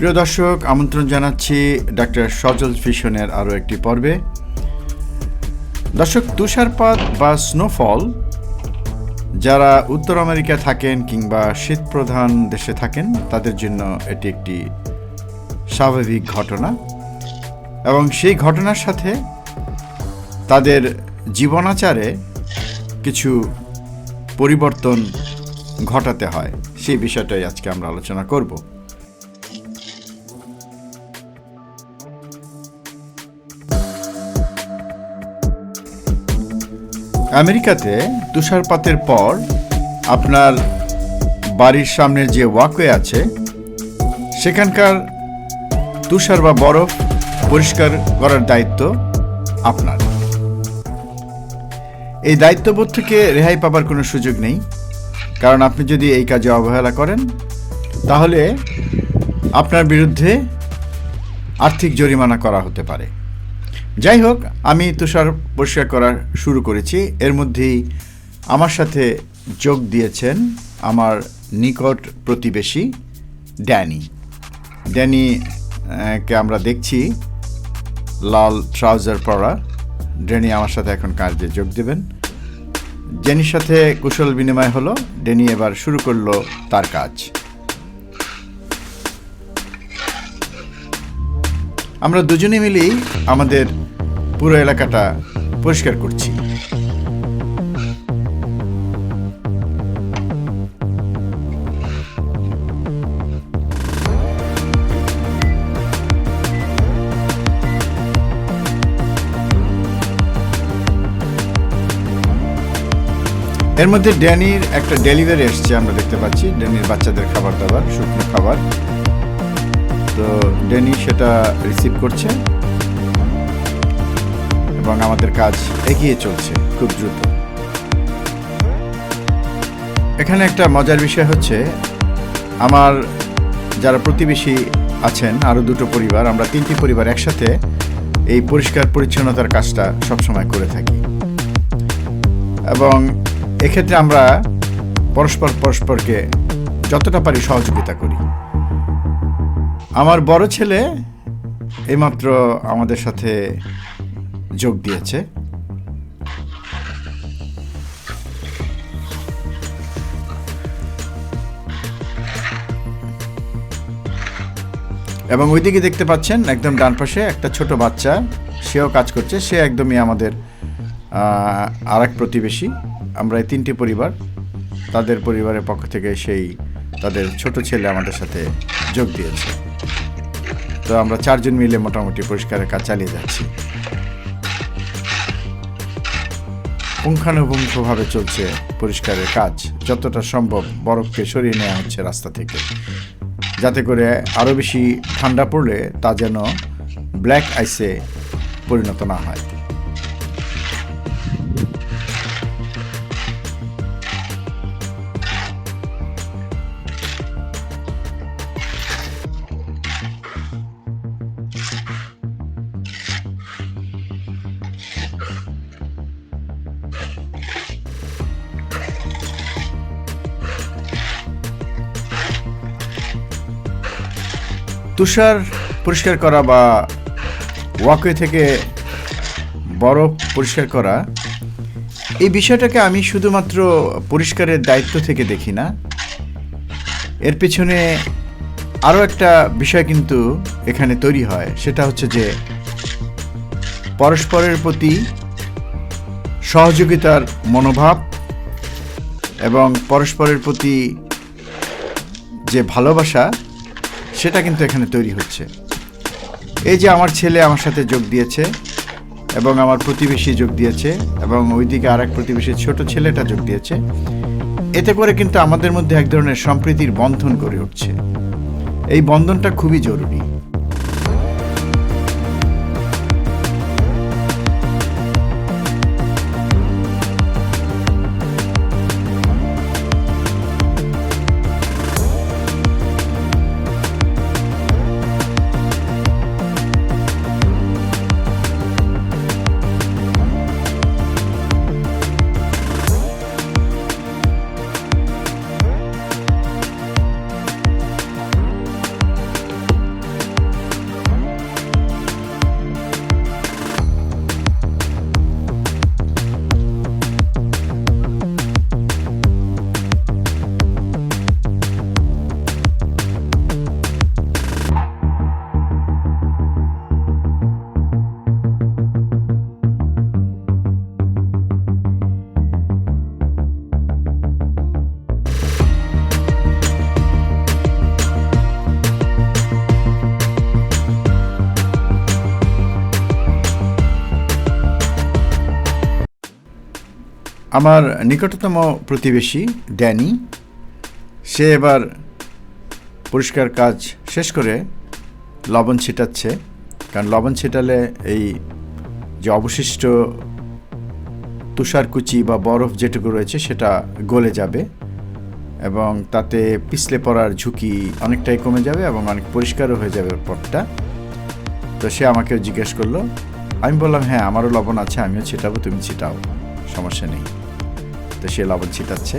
প্রিয় দর্শক, আমন্ত্রণ জানাচ্ছি ডাক্তার সজল ভিশনের আরও একটি পর্বে। দর্শক, তুষারপাত বা স্নোফল যারা উত্তর আমেরিকা থাকেন কিংবা শীতপ্রধান দেশে থাকেন তাদের জন্য এটি একটি স্বাভাবিক ঘটনা এবং সেই ঘটনার সাথে তাদের জীবনাচারে কিছু পরিবর্তন ঘটাতে হয়। সেই বিষয়টাই আজকে আমরা আলোচনা করব। আমেরিকাতে তুষারপাতের পর আপনার বাড়ির সামনের যে ওয়াকওয়ে আছে সেখানকার তুষার বা বরফ পরিষ্কার করার দায়িত্ব আপনার। এই দায়িত্ববোধ থেকে রেহাই পাবার কোনো সুযোগ নেই, কারণ আপনি যদি এই কাজে অবহেলা করেন তাহলে আপনার বিরুদ্ধে আর্থিক জরিমানা করা হতে পারে। যাই হোক, আমি তুষার পরিষ্কার করা শুরু করেছি। এর মধ্যেই আমার সাথে যোগ দিয়েছেন আমার নিকট প্রতিবেশী ড্যানিকে আমরা দেখছি লাল ট্রাউজার পরা। ড্যানি আমার সাথে এখন কাজে যোগ দেবেন। ড্যানির সাথে কুশল বিনিময় হলো। ড্যানি এবার শুরু করলো তার কাজ। আমরা দুজনে মিলেই আমাদের পুরো এলাকাটা পরিষ্কার করছি। এর মধ্যে ড্যানির একটা ডেলিভারি এসছে, আমরা দেখতে পাচ্ছি। ড্যানির বাচ্চাদের খাবার দাবার, শুকনো খাবার। তো ড্যানি সেটা রিসিভ করছে এবং আমাদের কাজ এগিয়ে চলছে খুব দ্রুত। এখানে একটা মজার বিষয় হচ্ছে, আমার যারা প্রতিবেশী আছেন আরও দুটো পরিবার, আমরা তিনটি পরিবার একসাথে এই পরিষ্কার পরিচ্ছন্নতার কাজটা সবসময় করে থাকি এবং এক্ষেত্রে আমরা পরস্পরকে যতটা পারি সহযোগিতা করি। আমার বড় ছেলে এইমাত্র আমাদের সাথে যোগ দিয়েছে। এবং ওইদিকে দেখতে পাচ্ছেন একদম ডান পাশে একটা ছোট বাচ্চা, সেও কাজ করছে। সে একদমই আমাদের আরেক প্রতিবেশী। আমরা এই তিনটি পরিবার, তাদের পরিবারের পক্ষ থেকে তাদের ছোট ছেলে আমাদের সাথে যোগ দিয়েছে। তো আমরা চারজন মিলে মোটামুটি পরিষ্কারের কাজ চালিয়ে যাচ্ছি। পুঙ্খানুপুঙ্খভাবে চলছে পরিষ্কারের কাজ। যতটা সম্ভব বরফকে সরিয়ে নেওয়া হচ্ছে রাস্তা থেকে, যাতে করে আরও বেশি ঠান্ডা পড়লে তা যেন ব্ল্যাক আইসে পরিণত না হয়। তুষার পরিষ্কার করা বা ওয়াকওয়ে থেকে বরফ পরিষ্কার করা, এই বিষয়টাকে আমি শুধুমাত্র পরিষ্কারের দায়িত্ব থেকে দেখি না। এর পেছনে আরও একটা বিষয় কিন্তু এখানে তৈরি হয়, সেটা হচ্ছে যে পরস্পরের প্রতি সহযোগিতার মনোভাব এবং পরস্পরের প্রতি যে ভালোবাসা, সেটা কিন্তু এখানে তৈরি হচ্ছে। এই যে আমার ছেলে আমার সাথে যোগ দিয়েছে এবং আমার প্রতিবেশী যোগ দিয়েছে এবং ওইদিকে আরেক প্রতিবেশীর ছোট ছেলেটা যোগ দিয়েছে, এতে করে কিন্তু আমাদের মধ্যে এক ধরনের সম্প্রীতির বন্ধন গড়ে উঠছে। এই বন্ধনটা খুবই জরুরি। আমার নিকটতম প্রতিবেশী ড্যানি, সে এবার পরিষ্কার কাজ শেষ করে লবণ ছিটাচ্ছে, কারণ লবণ ছিটালে এই যে অবশিষ্ট তুষারকুচি বা বরফ যেটুকু রয়েছে সেটা গলে যাবে এবং তাতে পিছলে পড়ার ঝুঁকি অনেকটাই কমে যাবে এবং অনেক পরিষ্কারও হয়ে যাবে পথটা। তো সে আমাকেও জিজ্ঞেস করলো, আমি বললাম হ্যাঁ আমারও লবণ আছে, আমিও ছিটাবো, তুমি ছিটাও, সমস্যা নেই। তো সে লবণ ছিটাচ্ছে,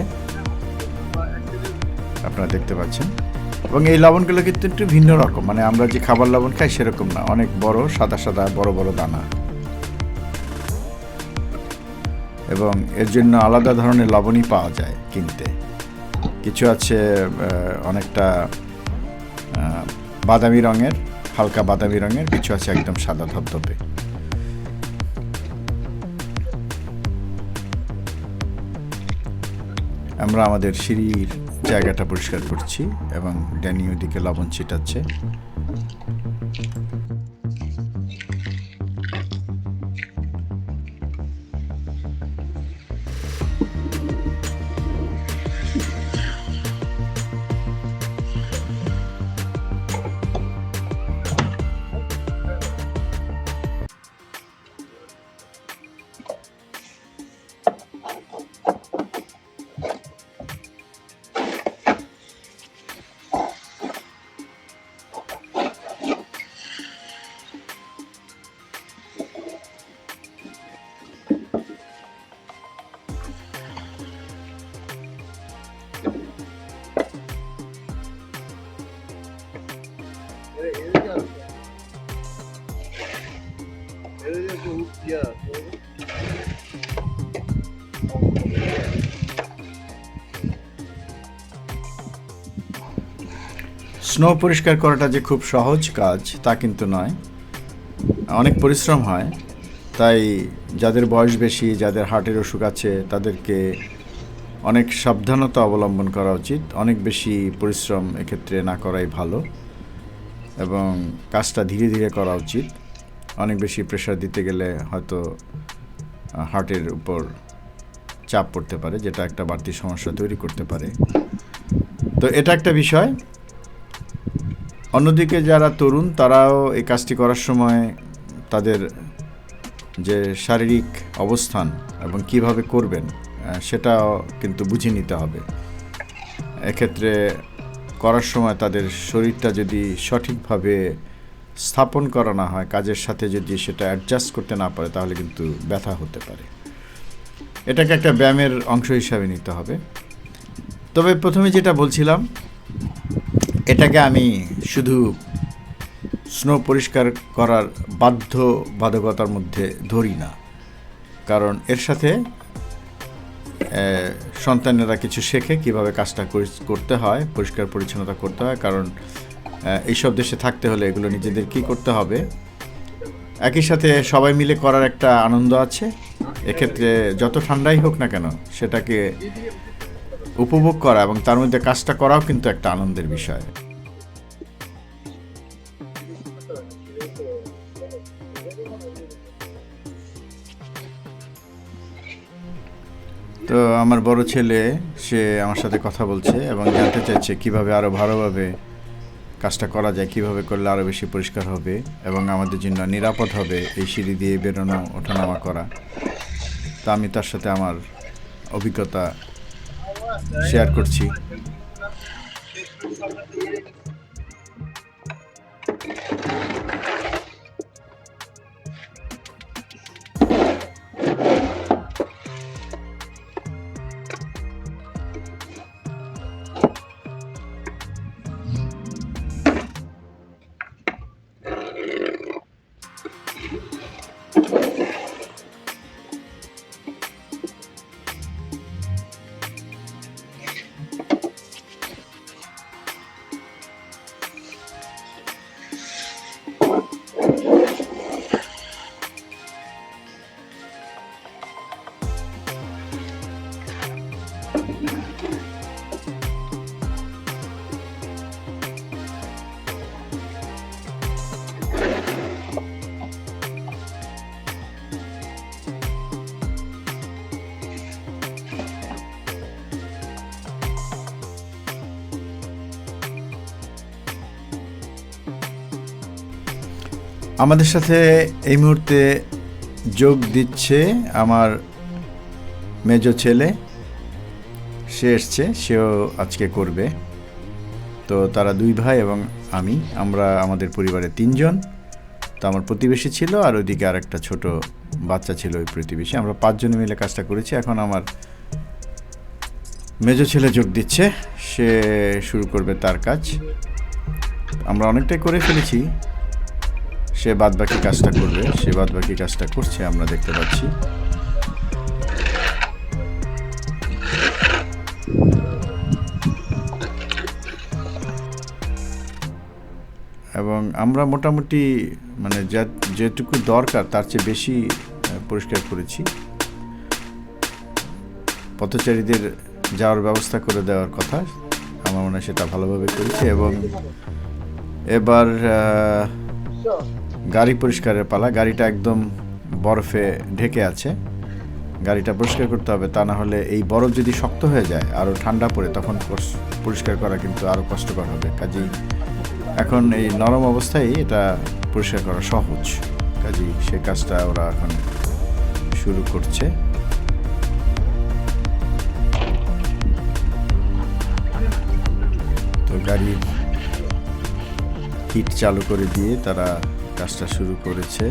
আপনারা দেখতে পাচ্ছেন। এবং এই লবণগুলো কিন্তু একটু ভিন্ন রকম, মানে আমরা যে খাবার লবণ খাই সেরকম না, অনেক বড় সাদা সাদা বড় বড় দানা, এবং এর জন্য আলাদা ধরনের লবণই পাওয়া যায় কিনতে। কিছু আছে অনেকটা বাদামি রঙের, হালকা বাদামি রঙের, কিছু আছে একদম সাদা ধবধবে। আমরা আমাদের সিঁড়ির জায়গাটা পরিষ্কার করছি এবং ড্যানি ওদিকে লবণ ছিটাচ্ছে। স্নো পরিষ্কার করাটা যে খুব সহজ কাজ তা কিন্তু নয়, অনেক পরিশ্রম হয়। তাই যাদের বয়স বেশি, যাদের হার্টের অসুখ আছে, তাদেরকে অনেক সাবধানতা অবলম্বন করা উচিত। অনেক বেশি পরিশ্রম এক্ষেত্রে না করাই ভালো এবং কাজটা ধীরে ধীরে করা উচিত। অনেক বেশি প্রেশার দিতে গেলে হয়তো হার্টের উপর চাপ পড়তে পারে, যেটা একটা বাড়তি সমস্যা তৈরি করতে পারে। তো এটা একটা বিষয়। অন্যদিকে যারা তরুণ, তারাও এই কাজটি করার সময় তাদের যে শারীরিক অবস্থান এবং কিভাবে করবেন সেটাও কিন্তু বুঝে নিতে হবে। এক্ষেত্রে করার সময় তাদের শরীরটা যদি সঠিকভাবে স্থাপন করা না হয়, কাজের সাথে যদি সেটা অ্যাডজাস্ট করতে না পারে, তাহলে কিন্তু ব্যথা হতে পারে। এটাকে একটা ব্যায়ামের অংশ হিসাবে নিতে হবে। তবে প্রথমে যেটা বলছিলাম, এটাকে আমি শুধু স্নো পরিষ্কার করার বাধ্যবাধকতার মধ্যে ধরি না, কারণ এর সাথে সন্তানেরা কিছু শেখে কিভাবে কাজটা করতে হয়, পরিষ্কার পরিচ্ছন্নতা করতে হয়। কারণ এইসব দেশে থাকতে হলে এগুলো নিজেদের কি করতে হবে। একই সাথে সবাই মিলে করার একটা আনন্দ আছে। এক্ষেত্রে যত ঠান্ডাই হোক না কেন, সেটাকে উপভোগ করা এবং তার মধ্যে কাজটা করাও কিন্তু একটা আনন্দের বিষয়। তো আমার বড় ছেলে, সে আমার সাথে কথা বলছে এবং জানতে চাইছে কিভাবে আরও ভালোভাবে কাজটা করা যায়, কিভাবে করলে আরও বেশি পরিষ্কার হবে এবং আমাদের জন্য নিরাপদ হবে এই সিঁড়ি দিয়ে বেরোনো ওঠানামা করা। তা আমি তার সাথে আমার অভিজ্ঞতা শেয়ার করছি। আমাদের সাথে এই মুহূর্তে যোগ দিচ্ছে আমার মেজো ছেলে, সে এসছে, সেও আজকে করবে। তো তারা 2 ভাই এবং আমরা আমাদের পরিবারে 3 জন। তো আমার প্রতিবেশী ছিল, আর ওইদিকে আর একটা ছোট বাচ্চা ছিল ওই প্রতিবেশী। আমরা 5 জনে মিলে কাজটা করেছি। এখন আমার মেজো ছেলে যোগ দিচ্ছে, সে শুরু করবে তার কাজ। আমরা অনেকটাই করে ফেলেছি, সে বাদবাকি কাজটা করবে, সে বাদবাকি কাজটা করছে আমরা দেখতে পাচ্ছি। এবং আমরা মোটামুটি মানে যেটুকু দরকার তার চেয়ে বেশি পরিষ্কার করেছি। পথচারীদের যাওয়ার ব্যবস্থা করে দেওয়ার কথা, আমার মনে হয় সেটা ভালোভাবে করেছি। এবং এবার গাড়ি পরিষ্কারের পালা। গাড়িটা একদম বরফে ঢেকে আছে, গাড়িটা পরিষ্কার করতে হবে, তা না হলে এই বরফ যদি শক্ত হয়ে যায়, আরও ঠান্ডা পড়ে, তখন পরিষ্কার করা কিন্তু আরও কষ্টকর হবে। কাজেই এখন এই নরম অবস্থায় এটা পরিষ্কার করা সহজ, কাজেই সে কাজটা ওরা এখন শুরু করছে। তো গাড়ির হিট চালু করে দিয়ে তারা কাজটা শুরু করেছে।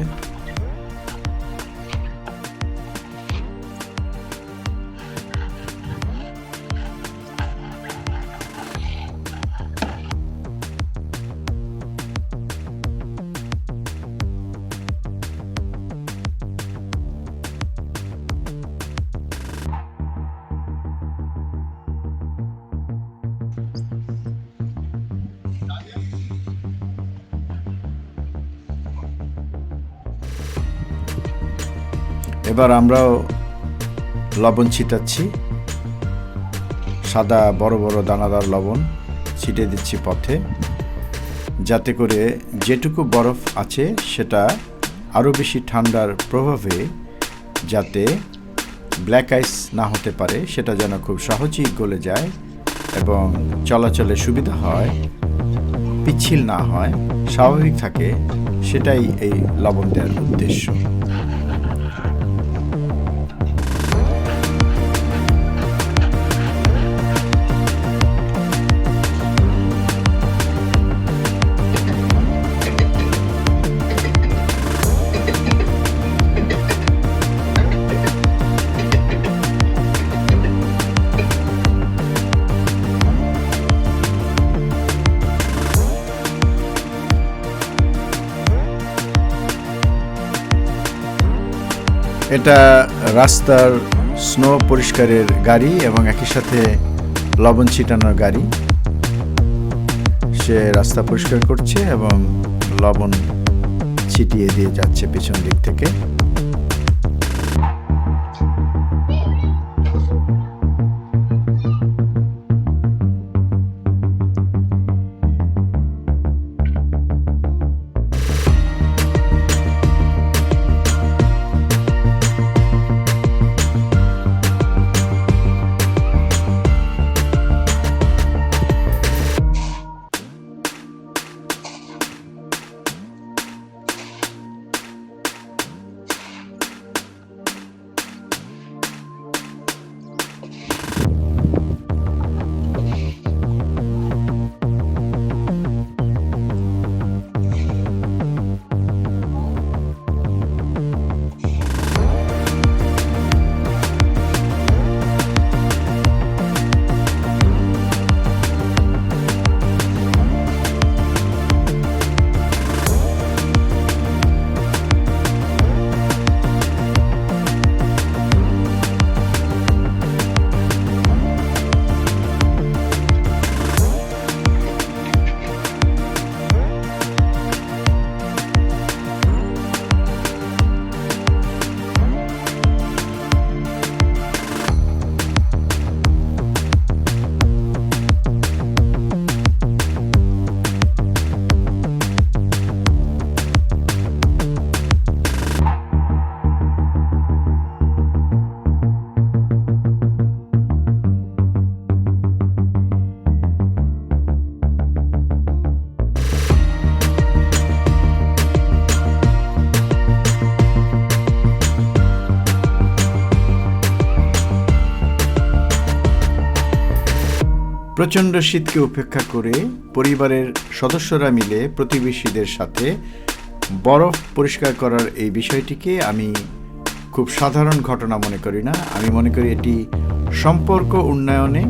এবার আমরাও লবণ ছিটাচ্ছি, সাদা বড় বড় দানাদার লবণ ছিটে দিচ্ছি পথে, যাতে করে যেটুকু বরফ আছে সেটা আরও বেশি ঠান্ডার প্রভাবে যাতে ব্ল্যাক আইস না হতে পারে, সেটা যেন খুব সহজেই গলে যায় এবং চলাচলে সুবিধা হয়, পিচ্ছিল না হয়, স্বাভাবিক থাকে, সেটাই এই লবণ দেওয়ার উদ্দেশ্য। এটা রাস্তার স্নো পরিষ্কারের গাড়ি এবং একই সাথে লবণ ছিটানোর গাড়ি। সে রাস্তা পরিষ্কার করছে এবং লবণ ছিটিয়ে দিয়ে যাচ্ছে পিছন দিক থেকে। প্রচণ্ড শীতকে উপেক্ষা করে পরিবারের সদস্যরা মিলে প্রতিবেশীদের সাথে বরফ পরিষ্কার করার এই বিষয়টিকে আমি খুব সাধারণ ঘটনা মনে করি না। আমি মনে করি এটি সম্পর্ক উন্নয়নে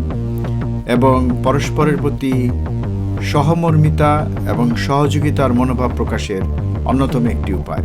এবং পরস্পরের প্রতি সহমর্মিতা এবং সহযোগিতার মনোভাব প্রকাশের অন্যতম একটি উপায়।